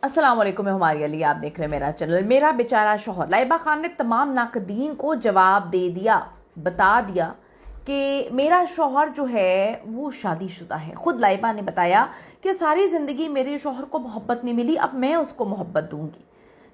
अस्सलाम वालेकुम, मैं हमारी अली, आप देख रहे हैं मेरा चैनल। मेरा बेचारा शौहर लाइबा खान ने तमाम नाकदीन को जवाब दे दिया, बता दिया कि मेरा शौहर जो है वो शादीशुदा है। खुद लाइबा ने बताया कि सारी ज़िंदगी मेरे शौहर को मोहब्बत नहीं मिली, अब मैं उसको मोहब्बत दूंगी।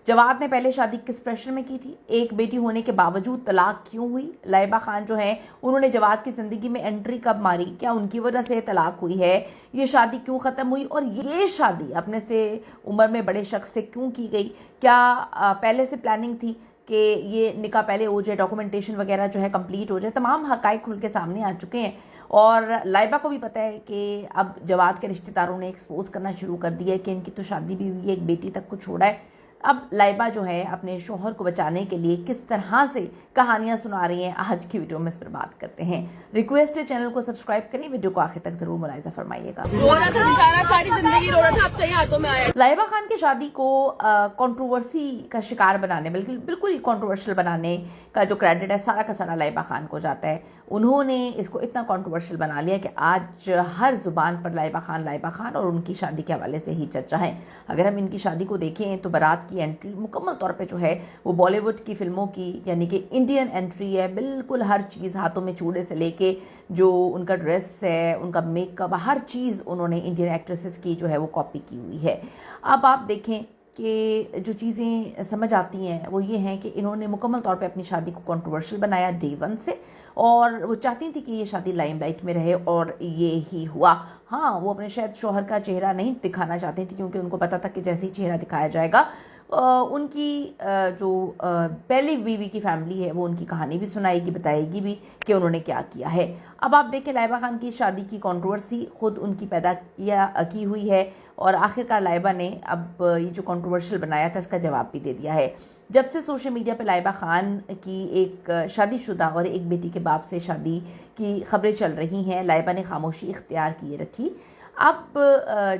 जवाद ने पहले शादी किस प्रेशर में की थी, एक बेटी होने के बावजूद तलाक क्यों हुई, लाइबा खान जो है उन्होंने जवाद की ज़िंदगी में एंट्री कब मारी, क्या उनकी वजह से तलाक हुई है, ये शादी क्यों ख़त्म हुई और ये शादी अपने से उम्र में बड़े शख्स से क्यों की गई, क्या पहले से प्लानिंग थी कि ये निकाह पहले हो जाए, डॉक्यूमेंटेशन वगैरह जो है कंप्लीट हो जाए। तमाम हक़ाइक़ खुल के सामने आ चुके हैं और लाइबा को भी पता है कि अब जवाद के रिश्तेदारों ने एक्सपोज करना शुरू कर दिया है कि इनकी तो शादी भी हुई है, एक बेटी तक को छोड़ा है। अब लाइबा जो है अपने शोहर को बचाने के लिए किस तरह से कहानियां सुना रही हैं, आज की वीडियो में इस पर बात करते हैं। रिक्वेस्ट है चैनल को सब्सक्राइब करें, वीडियो को आखिर तक जरूर मुलाहिजा फरमाइएगा। रो रहा था बेचारा, सारी जिंदगी रो रहा था, अब सही हाथों में आया। लाइबा खान की शादी को कंट्रोवर्सी का शिकार बनाने, बल्कि बिल्कुल ही कंट्रोवर्शियल बनाने का जो क्रेडिट है सारा का सारा लाइबा खान को जाता है। उन्होंने इसको इतना कंट्रोवर्शियल बना लिया कि आज हर जुबान पर लाइबा खान और उनकी शादी के हवाले से ही चर्चा है। अगर हम इनकी शादी को देखें तो बारात की एंट्री मुकम्मल तौर पे जो है वो बॉलीवुड की फिल्मों की यानी कि इंडियन एंट्री है। बिल्कुल हर चीज़, हाथों में चूड़े से लेके जो उनका ड्रेस है, उनका मेकअप, हर चीज़ उन्होंने इंडियन एक्ट्रेसेस की जो है वो कॉपी की हुई है। अब आप देखें कि जो चीज़ें समझ आती हैं वो ये हैं कि इन्होंने मुकम्मल तौर पे अपनी शादी को कंट्रोवर्शियल बनाया डे वन से, और वो चाहती थी कि ये शादी लाइमलाइट में रहे और ये ही हुआ। हाँ, वो अपने शायद शौहर का चेहरा नहीं दिखाना चाहती थी क्योंकि उनको पता था कि जैसे ही चेहरा दिखाया जाएगा उनकी जो पहली बीवी की फैमिली है वो उनकी कहानी भी सुनाएगी, बताएगी भी कि उन्होंने क्या किया है। अब आप देखें लाइबा खान की शादी की कंट्रोवर्सी खुद उनकी पैदा की हुई है और आखिरकार लाइबा ने अब ये जो कंट्रोवर्शियल बनाया था इसका जवाब भी दे दिया है। जब से सोशल मीडिया पे लाइबा खान की एक शादीशुदा और एक बेटी के बाप से शादी की खबरें चल रही हैं, लाइबा ने खामोशी इख्तियार किए रखी। अब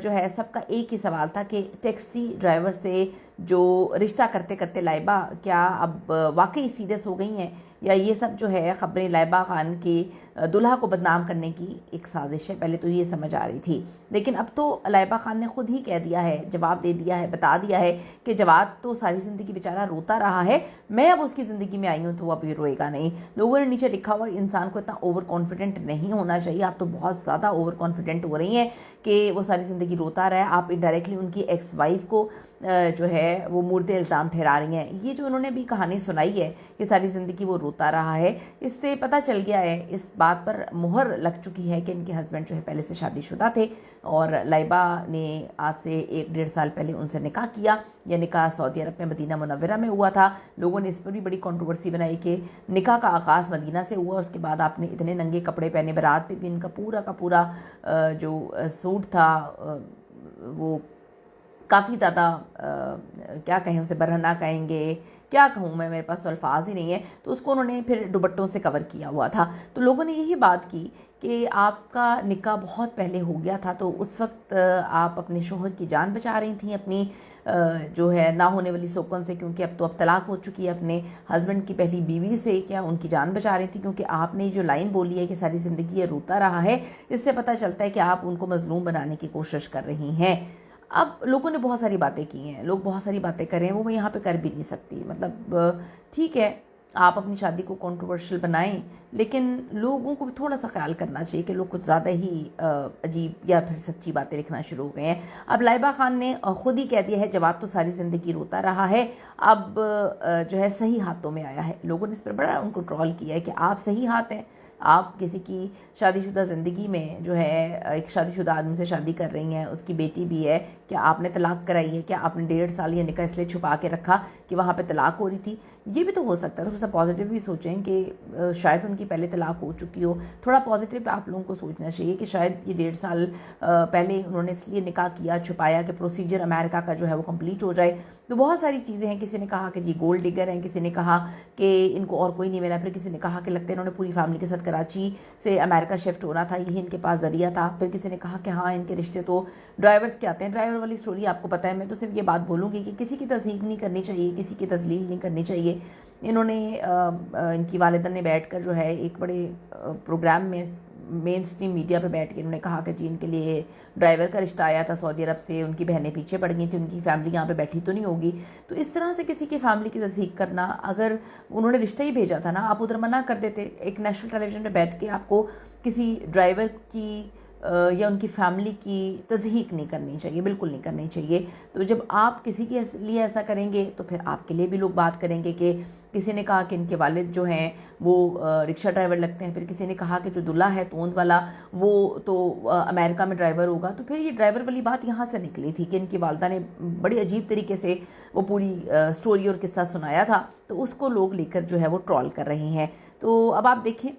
जो है सबका एक ही सवाल था कि टैक्सी ड्राइवर से जो रिश्ता करते करते लाइबा क्या अब वाकई सीरियस हो गई हैं, या ये सब जो है ख़बरें लाइबा खान के दुल्हा को बदनाम करने की एक साजिश है। पहले तो ये समझ आ रही थी, लेकिन अब तो लाइबा खान ने खुद ही कह दिया है, जवाब दे दिया है, बता दिया है कि जवाद तो सारी ज़िंदगी बेचारा रोता रहा है, मैं अब उसकी ज़िंदगी में आई हूँ तो अब ये रोएगा नहीं। लोगों ने नीचे लिखा हुआ इंसान को इतना ओवर कॉन्फिडेंट नहीं होना चाहिए, आप तो बहुत ज़्यादा ओवर कॉन्फिडेंट हो रही हैं कि वो सारी ज़िंदगी रोता रहा है। आप इनडायरेक्टली उनकी एक्स वाइफ को जो है वो मुर्दे इल्ज़ाम ठहरा रही हैं। ये जो उन्होंने भी कहानी सुनाई है कि सारी ज़िंदगी वो रोता रहा है, इससे पता चल गया है, इस बात पर मुहर लग चुकी है कि इनके हस्बैंड जो है पहले से शादीशुदा थे और लाइबा ने आज से 1-1.5 साल पहले उनसे निकाह किया। यह निकाह सऊदी अरब में मदीना मुनव्वरा में हुआ था। लोगों ने इस पर भी बड़ी कंट्रोवर्सी बनाई कि निकाह का आगाज़ मदीना से हुआ, उसके बाद आपने इतने नंगे कपड़े पहने। बारात पे भी इनका पूरा का पूरा जो सूट था वो काफ़ी ज़्यादा क्या कहें उसे, बरहना कहेंगे, क्या कहूँ मैं, मेरे पास तो अल्फाज ही नहीं है। तो उसको उन्होंने फिर दुपट्टों से कवर किया हुआ था। तो लोगों ने यही बात की कि आपका निकाह बहुत पहले हो गया था, तो उस वक्त आप अपने शोहर की जान बचा रही थी अपनी जो है ना होने वाली सोकन से, क्योंकि अब तो अब तलाक हो चुकी है अपने हस्बैंड की पहली बीवी से, क्या उनकी जान बचा रही थी? क्योंकि आपने जो लाइन बोली है कि सारी ज़िंदगी ये रोता रहा है, इससे पता चलता है कि आप उनको मजलूम बनाने की कोशिश कर रही हैं। अब लोगों ने बहुत सारी बातें की हैं, लोग बहुत सारी बातें कर रहे हैं, वो मैं यहाँ पे कर भी नहीं सकती। मतलब ठीक है, आप अपनी शादी को कंट्रोवर्शियल बनाएं, लेकिन लोगों को भी थोड़ा सा ख्याल करना चाहिए कि लोग कुछ ज़्यादा ही अजीब या फिर सच्ची बातें लिखना शुरू हो गए हैं। अब लाइबा खान ने खुद ही कह दिया है, जवाब तो सारी ज़िंदगी रोता रहा है, अब जो है सही हाथों में आया है। लोगों ने इस पर बड़ा उनको ट्रोल किया है कि आप सही हाथ हैं, आप किसी की शादीशुदा ज़िंदगी में जो है एक शादीशुदा आदमी से शादी कर रही हैं, उसकी बेटी भी है, क्या आपने तलाक कराई है? क्या आपने 1.5 साल ये निकाह इसलिए छुपा के रखा कि वहाँ पे तलाक हो रही थी? ये भी तो हो सकता है। थोड़ा सा पॉजिटिव भी सोचें कि शायद उनकी पहले तलाक हो चुकी हो। थोड़ा पॉजिटिव आप लोगों को सोचना चाहिए कि शायद ये 1.5 साल पहले उन्होंने इसलिए निकाह किया, छुपाया कि प्रोसीजर अमेरिका का जो है वो कंप्लीट हो जाए। तो बहुत सारी चीज़ें हैं। किसी ने कहा कि जी गोल्ड डिगर हैं, किसी ने कहा कि इनको और कोई नहीं मिला, फिर किसी ने कहा कि लगता है इन्होंने पूरी फैमिली के साथ कराची से अमेरिका शिफ्ट होना था, यही इनके पास ज़रिया था। फिर किसी ने कहा कि हाँ इनके रिश्ते तो ड्राइवर्स के आते हैं। ड्राइवर वाली स्टोरी आपको पता है। मैं तो सिर्फ ये बात बोलूँगी कि किसी की तस्दीक नहीं करनी चाहिए, किसी की तजलील नहीं करनी चाहिए। इन्होंने इनकी वालिदा ने बैठकर जो है एक बड़े प्रोग्राम में मेन स्ट्रीम मीडिया पे बैठ के उन्होंने कहा कि जी इनके लिए ड्राइवर का रिश्ता आया था सऊदी अरब से, उनकी बहनें पीछे पड़ गई थी, उनकी फैमिली यहाँ पे बैठी तो नहीं होगी। तो इस तरह से किसी की फैमिली की तस्दीक करना, अगर उन्होंने रिश्ता ही भेजा था ना, आप उधर मना कर देते। एक नेशनल टेलीविजन पे बैठ के आपको किसी ड्राइवर की या उनकी फैमिली की तज़हीक नहीं करनी चाहिए, बिल्कुल नहीं करनी चाहिए। तो जब आप किसी के लिए ऐसा करेंगे तो फिर आपके लिए भी लोग बात करेंगे कि किसी ने कहा कि इनके वालिद जो हैं वो रिक्शा ड्राइवर लगते हैं, फिर किसी ने कहा कि जो दूल्हा है तोंद वाला वो तो अमेरिका में ड्राइवर होगा। तो फिर ये ड्राइवर वाली बात यहाँ से निकली थी कि इनकी वालदा ने बड़ी अजीब तरीके से वो पूरी स्टोरी और किस्सा सुनाया था, तो उसको लोग लेकर जो है वो ट्रोल कर रहे हैं। तो अब आप देखें,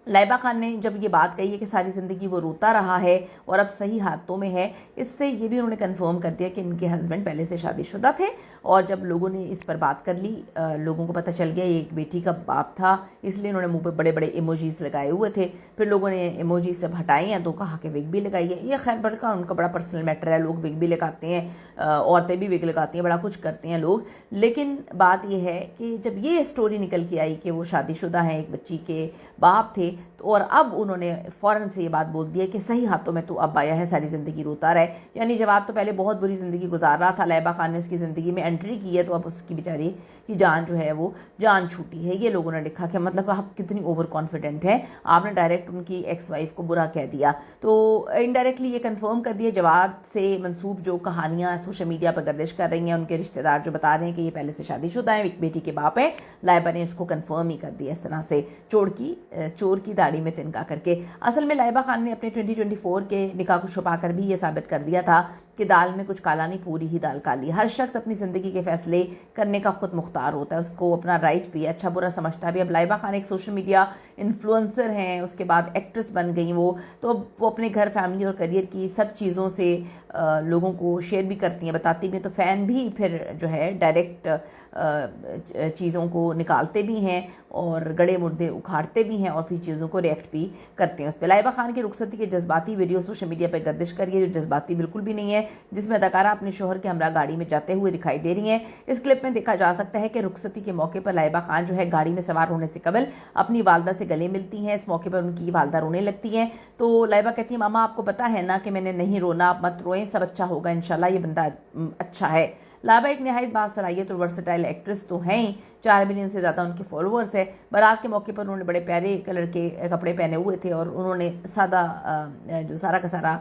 लाइबा खान ने जब ये बात कही है कि सारी ज़िंदगी वो रोता रहा है और अब सही हाथों में है, इससे ये भी उन्होंने कंफर्म कर दिया कि इनके हस्बैंड पहले से शादीशुदा थे। और जब लोगों ने इस पर बात कर ली, लोगों को पता चल गया ये एक बेटी का बाप था, इसलिए उन्होंने मुंह पे बड़े बड़े इमोजीज लगाए हुए थे। फिर लोगों ने इमोजीज जब हटाई हैं तो कहा कि विग भी लगाई है। ये खैर बड़का उनका बड़ा पर्सनल मैटर है, लोग विग भी लगाते हैं, औरतें भी विग लगाती हैं, बड़ा कुछ करते हैं लोग। लेकिन बात यह है कि जब ये स्टोरी निकल के आई कि वो शादीशुदा हैं, एक बच्ची के बाप थे, तो और अब उन्होंने फ़ौरन से ये बात बोल दी है कि सही हाथों में तो अब आया है, सारी ज़िंदगी रोता रहे। यानी जवाब तो पहले बहुत बुरी ज़िंदगी गुजार रहा था, लाइबा खान ने उसकी ज़िंदगी में एंट्री की है, तो अब उसकी बेचारी की जान जो है वो जान छूटी है। ये लोगों ने लिखा कि मतलब आप कितनी ओवर कॉन्फिडेंट हैं, आपने डायरेक्ट उनकी एक्स वाइफ को बुरा कह दिया। तो इनडायरेक्टली ये कंफर्म कर दिया, जवाब से मंसूब जो कहानियाँ सोशल मीडिया पर गर्दिश कर रही हैं, उनके रिश्तेदार जो बता रहे हैं कि ये पहले से शादीशुदा है, एक बेटी के बाप है, लाइबा ने उसको कंफर्म ही कर दिया इस तरह से चोर की दाढ़ी में तिनका करके। असल में लाइबा खान ने अपने 2024 के निकाह को छुपाकर भी ये साबित कर दिया था कि दाल में कुछ काला नहीं, पूरी ही दाल काली। हर शख्स अपनी ज़िंदगी के फैसले करने का खुद मुख्तार होता है, उसको अपना राइट भी है, अच्छा बुरा समझता भी। अब लाइबा खान एक सोशल मीडिया इन्फ्लुएंसर हैं, उसके बाद एक्ट्रेस बन गई तो वो अपने घर, फैमिली और करियर की सब चीज़ों से लोगों को शेयर भी करती हैं, बताती भी हैं। तो फ़ैन भी फिर जो है डायरेक्ट चीज़ों को निकालते भी हैं और गड़े मुर्दे उखाड़ते भी हैं और फिर चीज़ों को रिएक्ट भी करते हैं उस पर। लाइबा खान की रुखसती के जज्बाती वीडियो सोशल मीडिया पर गर्दिश कर रही है, जो जज्बाती बिल्कुल भी नहीं है, जिसमें अदाकारा अपने शोहर के हमरा गाड़ी में जाते हुए दिखाई दे रही हैं। इस क्लिप में देखा जा सकता है कि रुखसती के मौके पर लाइबा खान जो है गाड़ी में सवार होने से कबल अपनी वालदा से गले मिलती हैं। इस मौके पर उनकी वालदा रोने लगती हैं, तो लाइबा कहती है, मामा आपको पता है ना कि मैंने नहीं रोना, आप मत रोएं, सब अच्छा होगा इंशाल्लाह, ये बंदा अच्छा है। लाइबा एक नहायत बासलाहियत और वर्सटाइल एक्ट्रेस तो हैं ही, 4 मिलियन से ज़्यादा उनके फॉलोअर्स है। बारात के मौके पर उन्होंने बड़े प्यारे कलर के कपड़े पहने हुए थे और उन्होंने सादा जो सारा का सारा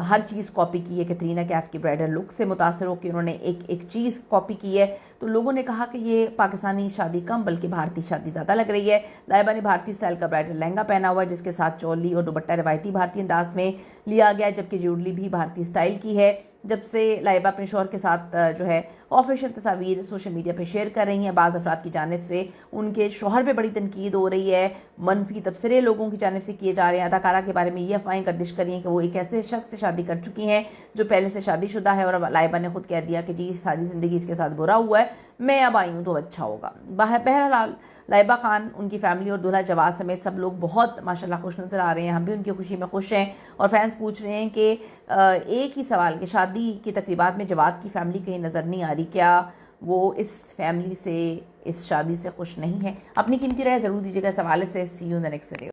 हर चीज़ कॉपी की है। कैटरीना कैफ की ब्राइडल लुक से मुतासर होकर उन्होंने एक चीज़ कॉपी की है। तो लोगों ने कहा कि ये पाकिस्तानी शादी कम बल्कि भारतीय शादी ज़्यादा लग रही है। लाइबा ने भारतीय स्टाइल का ब्राइडल लहंगा पहना हुआ है, जिसके साथ चोली और दुपट्टा रवायती भारतीय अंदाज में लिया गया है, जबकि ज्वेलरी भी भारतीय स्टाइल की है। जब से लाइबा अपने शौहर के साथ जो है ऑफिशियल तस्वीर सोशल मीडिया पे शेयर कर रही हैं, बाज़ अफराद की जानिब से उनके शौहर पे बड़ी तनकीद हो रही है, मनफी तबसरे लोगों की जानिब से किए जा रहे हैं। अदाकारा के बारे में ये अफवाहें गर्दिश कर रही हैं कि वो एक ऐसे शख्स से शादी कर चुकी हैं जो पहले से शादीशुदा है, और अब लाइबा ने खुद कह दिया कि जी सारी ज़िंदगी इसके साथ बुरा हुआ है, मैं अब आई हूँ तो अच्छा होगा। बहरहाल लाइबा खान, उनकी फैमिली और दूल्हा जवाद समेत सब लोग बहुत माशाल्लाह खुश नज़र आ रहे हैं। हम भी उनकी खुशी में खुश हैं। और फैंस पूछ रहे हैं कि एक ही सवाल कि शादी की तकरीबात में जवाद की फैमिली कहीं नज़र नहीं आ रही, क्या वो इस फैमिली से, इस शादी से खुश नहीं है? अपनी कीमती राय ज़रूर दीजिएगा इस हवाले से। See you in the next video.